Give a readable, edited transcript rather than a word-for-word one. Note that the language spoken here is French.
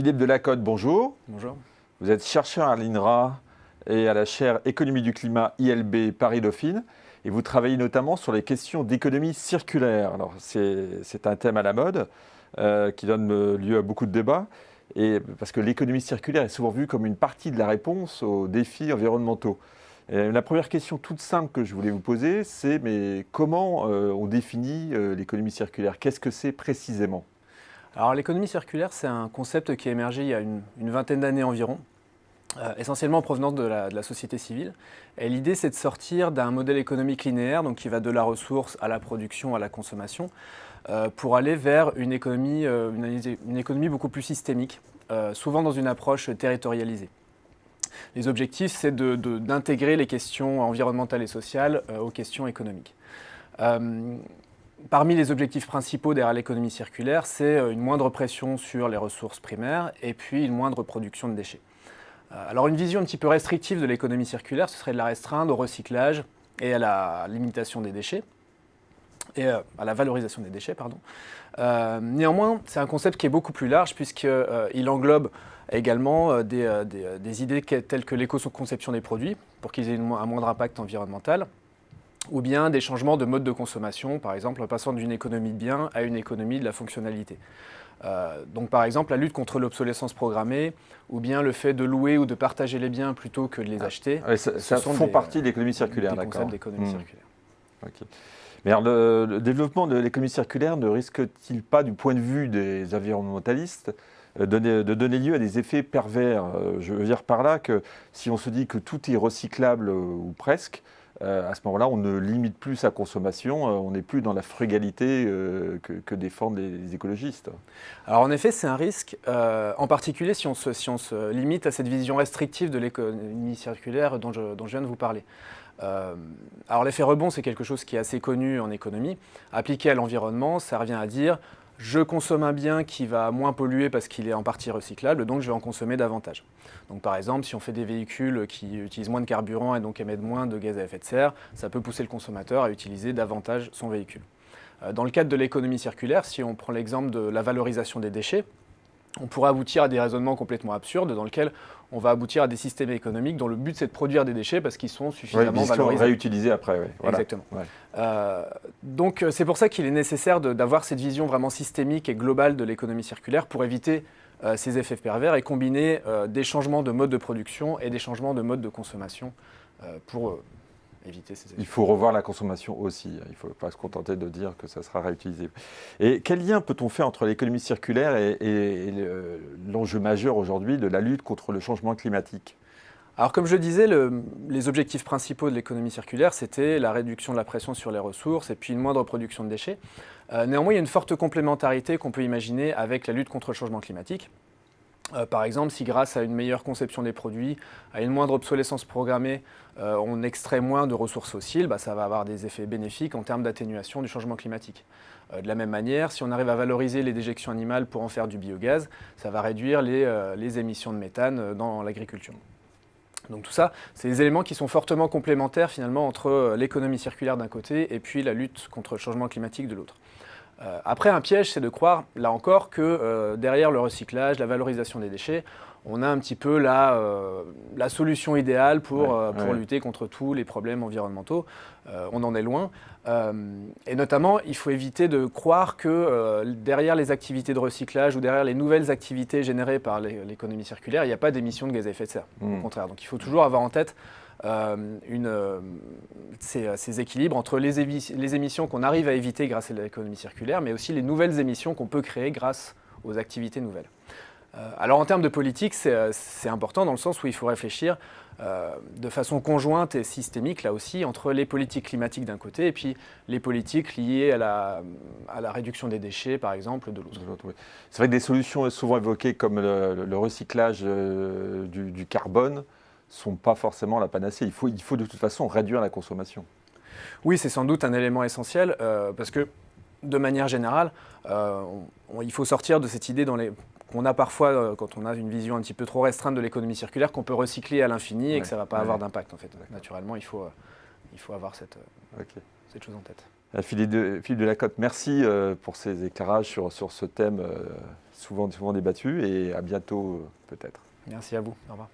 Philippe Delacote, bonjour. Bonjour. Vous êtes chercheur à l'INRA et à la chaire Économie du climat ILB Paris-Dauphine et vous travaillez notamment sur les questions d'économie circulaire. Alors c'est un thème à la mode qui donne lieu à beaucoup de débats et parce que l'économie circulaire est souvent vue comme une partie de la réponse aux défis environnementaux. Et la première question toute simple que je voulais vous poser, c'est mais comment on définit l'économie circulaire? Qu'est-ce que c'est précisément? Alors l'économie circulaire, c'est un concept qui a émergé il y a une vingtaine d'années environ, essentiellement en provenance de la société civile. Et l'idée, c'est de sortir d'un modèle économique linéaire, donc qui va de la ressource à la production, à la consommation, pour aller vers une économie beaucoup plus systémique, souvent dans une approche territorialisée. Les objectifs, c'est d'intégrer les questions environnementales et sociales aux questions économiques. Parmi les objectifs principaux derrière l'économie circulaire, c'est une moindre pression sur les ressources primaires et puis une moindre production de déchets. Alors une vision un petit peu restrictive de l'économie circulaire, ce serait de la restreindre au recyclage et à la limitation des déchets, et à la valorisation des déchets, pardon. Néanmoins, c'est un concept qui est beaucoup plus large puisqu'il englobe également des idées telles que l'éco-conception des produits pour qu'ils aient un moindre impact environnemental, ou bien des changements de mode de consommation, par exemple en passant d'une économie de biens à une économie de la fonctionnalité. Donc par exemple la lutte contre l'obsolescence programmée, ou bien le fait de louer ou de partager les biens plutôt que de les acheter. Ça font partie de l'économie circulaire, d'accord. Des concepts d'économie circulaire. Okay. Mais alors le développement de l'économie circulaire ne risque-t-il pas, du point de vue des environnementalistes, de donner lieu à des effets pervers? Je veux dire par là que si on se dit que tout est recyclable ou presque, à ce moment-là, on ne limite plus sa consommation, on n'est plus dans la frugalité que défendent les écologistes. Alors en effet, c'est un risque, en particulier si on se limite à cette vision restrictive de l'économie circulaire dont je viens de vous parler. Alors l'effet rebond, c'est quelque chose qui est assez connu en économie. Appliqué à l'environnement, ça revient à dire je consomme un bien qui va moins polluer parce qu'il est en partie recyclable, donc je vais en consommer davantage. Donc par exemple, si on fait des véhicules qui utilisent moins de carburant et donc émettent moins de gaz à effet de serre, ça peut pousser le consommateur à utiliser davantage son véhicule. Dans le cadre de l'économie circulaire, si on prend l'exemple de la valorisation des déchets, on pourrait aboutir à des raisonnements complètement absurdes dans lesquels on va aboutir à des systèmes économiques dont le but c'est de produire des déchets parce qu'ils sont suffisamment valorisés. Réutilisés après, oui. Voilà. Exactement. Ouais. Donc c'est pour ça qu'il est nécessaire d'avoir cette vision vraiment systémique et globale de l'économie circulaire pour éviter ces effets pervers et combiner des changements de mode de production et des changements de mode de consommation pour éviter ces effets. Il faut revoir la consommation aussi. Il ne faut pas se contenter de dire que ça sera réutilisé. Et quel lien peut-on faire entre l'économie circulaire et l'enjeu majeur aujourd'hui de la lutte contre le changement climatique? Alors comme je le disais, les objectifs principaux de l'économie circulaire, c'était la réduction de la pression sur les ressources et puis une moindre production de déchets. Néanmoins, il y a une forte complémentarité qu'on peut imaginer avec la lutte contre le changement climatique. Par exemple, si grâce à une meilleure conception des produits, à une moindre obsolescence programmée, on extrait moins de ressources fossiles, ça va avoir des effets bénéfiques en termes d'atténuation du changement climatique. De la même manière, si on arrive à valoriser les déjections animales pour en faire du biogaz, ça va réduire les émissions de méthane dans l'agriculture. Donc tout ça, c'est des éléments qui sont fortement complémentaires finalement entre l'économie circulaire d'un côté et puis la lutte contre le changement climatique de l'autre. Après, un piège, c'est de croire, là encore, que derrière le recyclage, la valorisation des déchets, on a un petit peu la solution idéale pour lutter contre tous les problèmes environnementaux. On en est loin. Et notamment, il faut éviter de croire que derrière les activités de recyclage ou derrière les nouvelles activités générées par l'économie circulaire, il n'y a pas d'émissions de gaz à effet de serre. Au contraire. Donc il faut toujours avoir en tête ces équilibres entre les émissions qu'on arrive à éviter grâce à l'économie circulaire, mais aussi les nouvelles émissions qu'on peut créer grâce aux activités nouvelles. Alors en termes de politique, c'est important dans le sens où il faut réfléchir de façon conjointe et systémique, là aussi, entre les politiques climatiques d'un côté et puis les politiques liées à la réduction des déchets, par exemple, de l'autre. Oui. C'est vrai que des solutions souvent évoquées comme le recyclage du carbone ne sont pas forcément la panacée. Il faut de toute façon réduire la consommation. Oui, c'est sans doute un élément essentiel parce que, de manière générale, il faut sortir de cette idée qu'on a parfois, quand on a une vision un petit peu trop restreinte de l'économie circulaire, qu'on peut recycler à l'infini et que ça ne va pas avoir d'impact. En fait. Naturellement, il faut avoir cette chose en tête. Philippe Delacote, merci pour ces éclairages sur ce thème souvent débattu et à bientôt peut-être. Merci à vous. Au revoir.